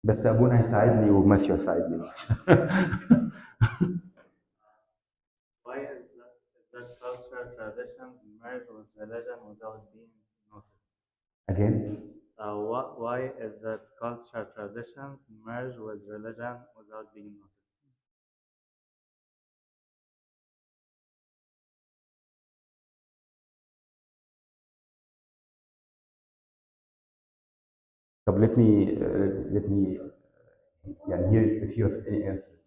بس ابونا هيساعدني وماثيو هيساعدني. Why is that culture traditions merge with religion without being noticed? Again. Why is that culture traditions merge with religion without being noticed? طب let me يعني hear if you have any answers.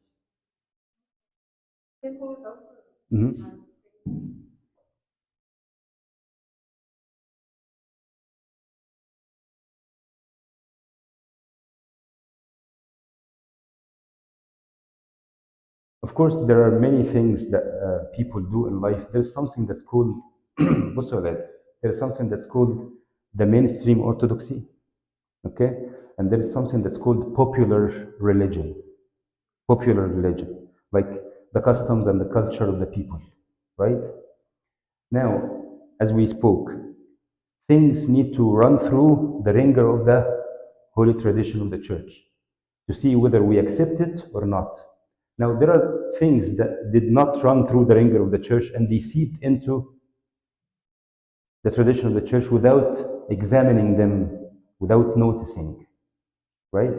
Mhm. Of course, there are many things that people do in life. There's something that's called بص يا ولاد, there's something that's called the mainstream orthodoxy, okay? And there is something that's called popular religion, like the customs and the culture of the people, right? Now, as we spoke, things need to run through the ringer of the holy tradition of the church to see whether we accept it or not. Now, there are things that did not run through the ringer of the church and they seeped into the tradition of the church without examining them, without noticing, right?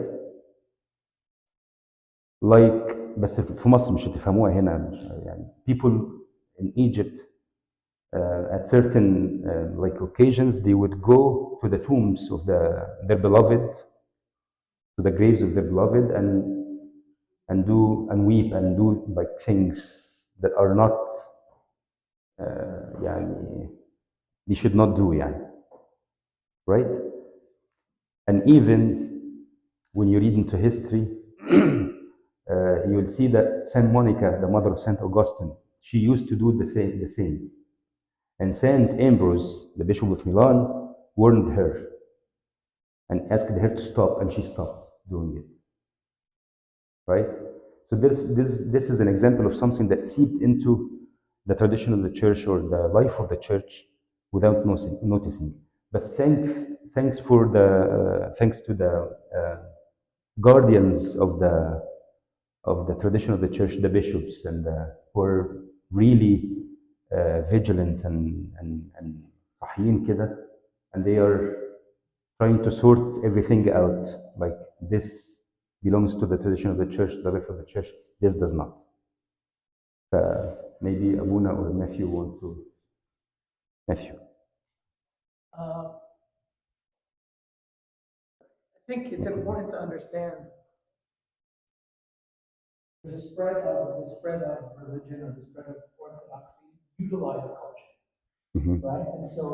Like, بس في مصر مش هتفهموها هنا, يعني people in Egypt at certain like occasions they would go to the tombs of their beloved, to the graves of their beloved, and do and weep and do like things that are not يعني they should not do, يعني, right? And even when you read into history, you will see that Saint Monica, the mother of Saint Augustine, she used to do the same. And Saint Ambrose, the Bishop of Milan, warned her and asked her to stop, and she stopped doing it. Right? So this is an example of something that seeped into the tradition of the church or the life of the church without noticing. But thanks to the guardians of the tradition of the church, the bishops, and who are really vigilant and صاحيين كده, and they are trying to sort everything out. Like, this belongs to the tradition of the church, the life of the church. This does not. Maybe Abuna or Matthew want to. Matthew. Uh, I think it's important to understand the spread of religion or the spread of orthodoxy utilize culture, right? And so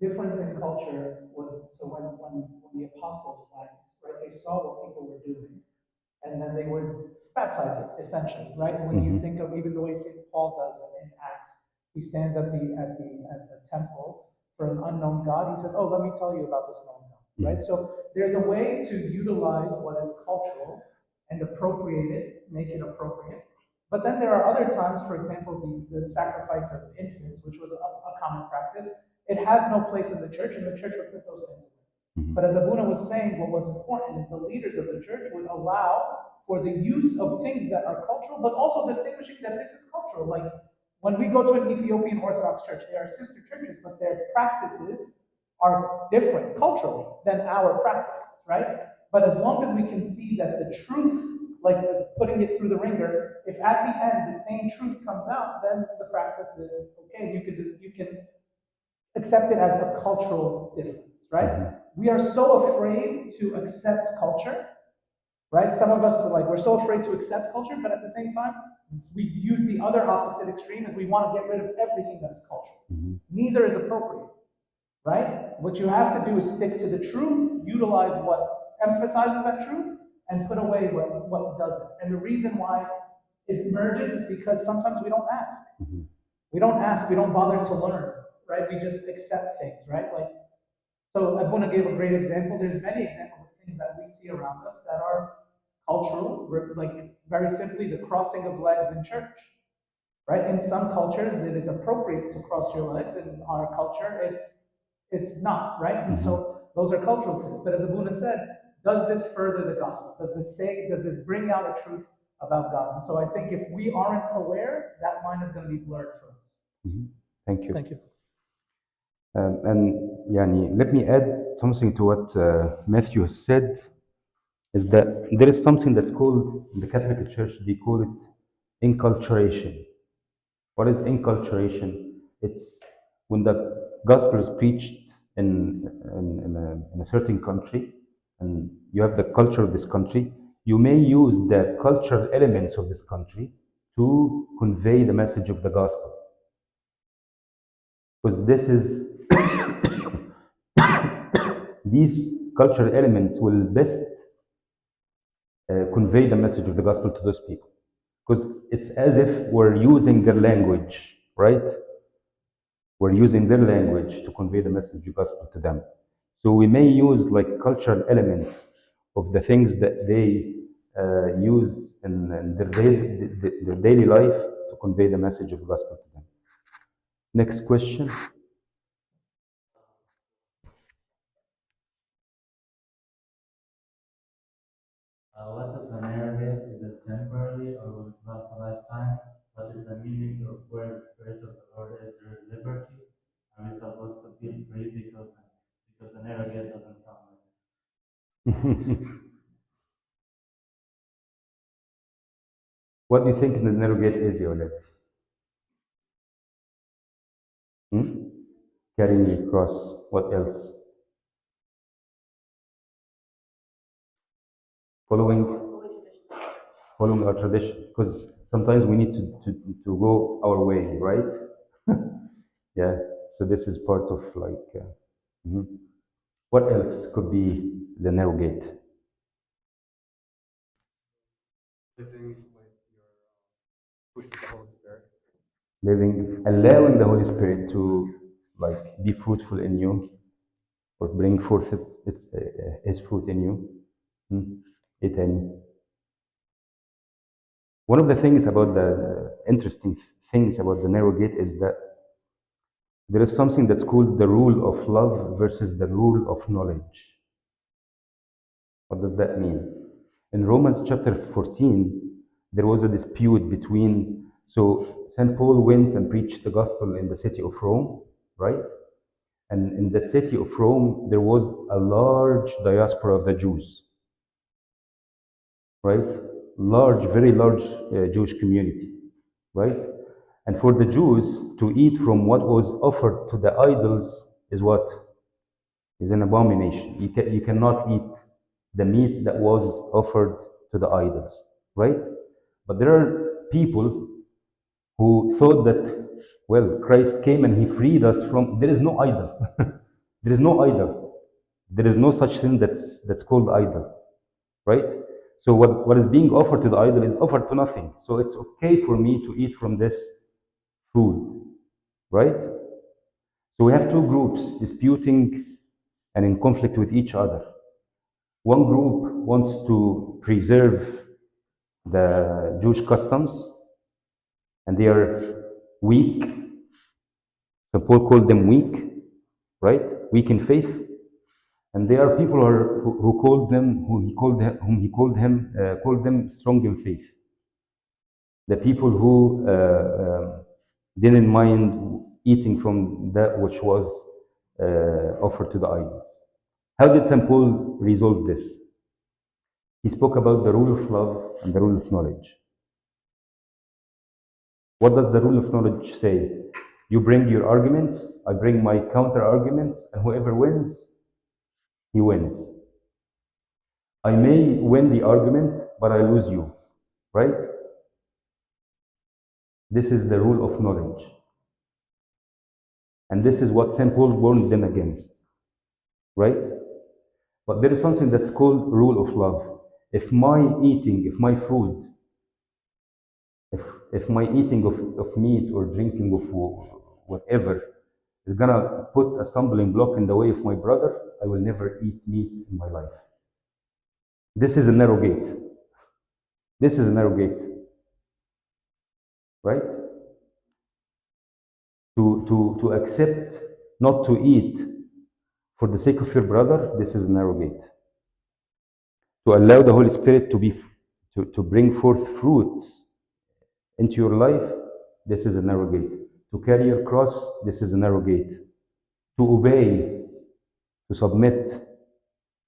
difference in culture was so when the apostles went, right, they saw what people were doing, and then they would baptize it essentially, right? When you think of even the way St. Paul does it in Acts, he stands at the temple for an unknown God. He says, "Oh, let me tell you about this known God." Right? So there's a way to utilize what is cultural and appropriate it, make it appropriate. But then there are other times, for example, the sacrifice of infants, which was a common practice. It has no place in the church, and the church would put those things away. But as Abuna was saying, what was important is the leaders of the church would allow for the use of things that are cultural, but also distinguishing that this is cultural. Like when we go to an Ethiopian Orthodox church, they are sister churches, but their practices are different culturally than our practices, right? But as long as we can see that the truth, like putting it through the ringer, if at the end the same truth comes out, then the practice is okay. You can accept it as a cultural difference, right? We are so afraid to accept culture, right? Some of us are like, we're so afraid to accept culture, but at the same time, we use the other opposite extreme as we want to get rid of everything that is cultural. Neither is appropriate, right? What you have to do is stick to the truth, utilize what emphasizes that truth, and put away what doesn't. And the reason why it merges is because sometimes we don't ask. We don't ask, we don't bother to learn, right? We just accept things, right? Like, so Abuna gave a great example. There's many examples of things that we see around us that are cultural, like very simply the crossing of legs in church, right? In some cultures, it is appropriate to cross your legs. In our culture, it's not, right? And so those are cultural things. But as Abuna said, does this further the gospel? Does this bring out a truth about God? And so I think if we aren't aware, that line is going to be blurred for us. Thank you. Thank you. And yani, let me add something to what Matthew has said, is that there is something that's called, in the Catholic Church, they call it inculturation. What is inculturation? It's when the gospel is preached in a certain country, and you have the culture of this country, you may use the cultural elements of this country to convey the message of the gospel. Because this is these cultural elements will best convey the message of the gospel to those people. Because it's as if we're using their language, right? We're using their language to convey the message of the gospel to them. So we may use like cultural elements of the things that they use in their daily life to convey the message of the gospel to them. Next question. What is an arrogant? Is it temporary or will it last a lifetime? What is the meaning of where the Spirit of the Lord is, there is liberty? Are we supposed to feel free because an arrogant doesn't sound like it? What do you think the narrow gate is, Yolet? Carrying a cross. What else? Following our tradition. Because sometimes we need to go our way, right? Yeah. So this is part of like. Mhm. What else could be the narrow gate? Living with your fruit of the Holy Spirit. Living, allowing the Holy Spirit to like be fruitful in you, or bring forth His fruit in you. It any. One of the things about the interesting things about the narrow gate is that there is something that's called the rule of love versus the rule of knowledge. What does that mean? In Romans chapter 14, there was a dispute between, so St. Paul went and preached the gospel in the city of Rome, right? And in the city of Rome, there was a large diaspora of the Jews, right? Large, very large Jewish community, right? And for the Jews to eat from what was offered to the idols is what? Is an abomination. You cannot eat the meat that was offered to the idols, right? But there are people who thought that, well, Christ came and he freed us from, there is no idol. There is no idol. There is no such thing that's called idol, right? So what is being offered to the idol is offered to nothing. So it's okay for me to eat from this food, right? So we have two groups disputing and in conflict with each other. One group wants to preserve the Jewish customs, and they are weak. So Paul called them weak, right? Weak in faith. And there are people who called them, whom he called them strong in faith. The people who didn't mind eating from that which was offered to the idols. How did St. Paul resolve this? He spoke about the rule of love and the rule of knowledge. What does the rule of knowledge say? You bring your arguments, I bring my counter arguments, and whoever wins, he wins. I may win the argument, but I lose you, right? This is the rule of knowledge. And this is what St. Paul warned them against, right? But there is something that's called rule of love. If my eating, if my food, if my eating of meat or drinking of whatever is gonna put a stumbling block in the way of my brother, I will never eat meat in my life. This is a narrow gate. This is a narrow gate, right? To accept not to eat for the sake of your brother, this is a narrow gate. to allow the Holy Spirit to bring forth fruits into your life, this is a narrow gate. To carry your cross, this is a narrow gate. To obey, to submit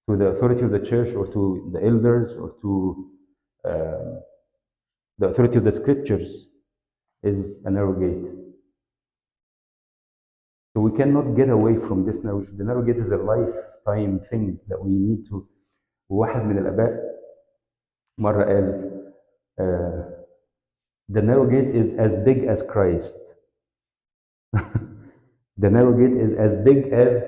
to the authority of the church or to the elders or to the authority of the scriptures is a narrow gate. So we cannot get away from this narrow. The narrow gate is a lifetime thing that we need to. واحد من الآباء مرة قال the narrow gate is as big as Christ. The narrow gate is as big as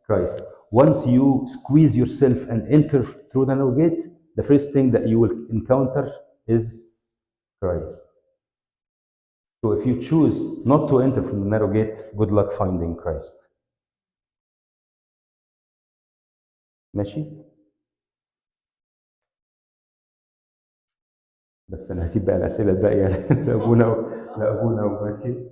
Christ. Once you squeeze yourself and enter through the narrow gate, the first thing that you will encounter is Christ. So if you choose not to enter from the narrow gate, good luck finding Christ. ماشي؟ بس انا هسيب بقى الاسئله الباقيه لابونا وماشي.